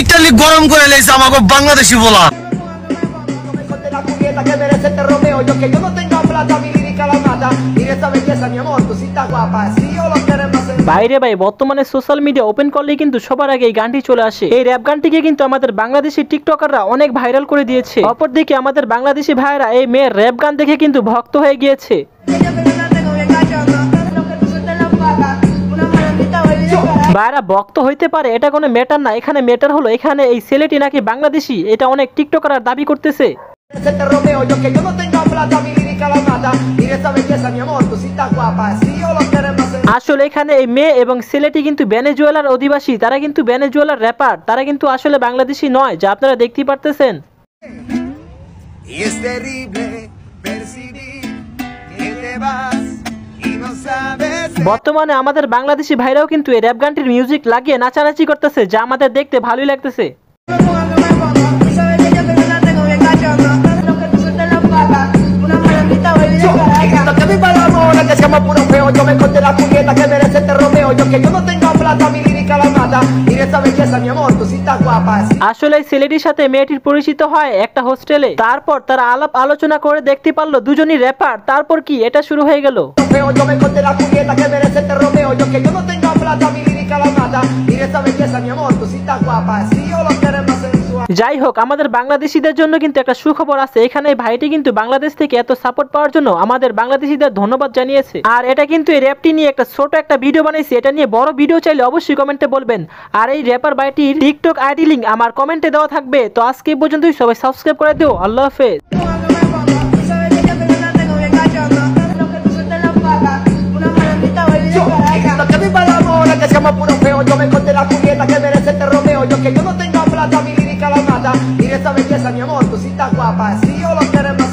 Italy গরম করে লেছে আমাকে বাংলাদেশি বলা। বাইরে ভাই বর্তমানে সোশ্যাল মিডিয়া ওপেন করলে কিন্তু সবার আগে এই গানটি চলে আসে। এই র‍্যাপ গানটিকে কিন্তু আমাদের বাংলাদেশি টিকটকাররা অনেক ভাইরাল করে দিয়েছে। অপরদিকে আমাদের বাংলাদেশি ভাইরা এই মেয়ের র‍্যাপ গান দেখে কিন্তু ভক্ত হয়ে গিয়েছে। ভাইরা ভক্ত হইতে পারে, এটা কোনো ম্যাটার না। এখানে ম্যাটার হলো এখানে এই ছেলেটি নাকি বাংলাদেশি, এটা অনেক টিকটকাররা দাবি করতেছে। আসলে এখানে এই মেয়ে এবং ছেলেটি কিন্তু ভেনেজুয়েলার অধিবাসী, তারা কিন্তু ভেনেজুয়েলার র্যাপার, তারা কিন্তু আসলে বাংলাদেশি নয়, যা আপনারা দেখতেই পারতেছেন। বর্তমানে আমাদের বাংলাদেশি ভাইরাও কিন্তু এই র‍্যাপ গানটির মিউজিক লাগিয়ে নাচানাচি করতেছে, যা আমাদের দেখতে ভালোই লাগতেছে। আসলে ছেলেটির সাথে মেয়েটির পরিচিত হয় একটা হোস্টেলে, তারপর তারা আলাপ আলোচনা করে দেখতে পারলো দুজনই র্যাপার। তারপর কি এটা শুরু হয়ে গেল। যাই হোক, আমাদের বাংলাদেশিদের জন্য কিন্তু একটা সুখবর আছে। এখানে ভাইটি কিন্তু বাংলাদেশ থেকে এত সাপোর্ট পাওয়ার জন্য আমাদের বাংলাদেশিদের ধন্যবাদ জানিয়েছে। আর এটা কিন্তু এই র‍্যাপটি নিয়ে একটা ছোট একটা ভিডিও বানাইছে, এটা নিয়ে বড় ভিডিও চাইলে অবশ্যই কমেন্টে বলবেন। আর এই র‍্যাপার ভাইটির টিকটক আইডি লিংক আমার কমেন্টে দেওয়া থাকবে। তো আজকে এই পর্যন্তই, সবাই সাবস্ক্রাইব করে দিও। আল্লাহ হাফেজ। Yo me conté la cubierta que merece este Romeo. Yo que yo no tengo plata, mi lírica la mata. Y de esta belleza, mi amor, tú sí estás guapa. Si yo lo queremos.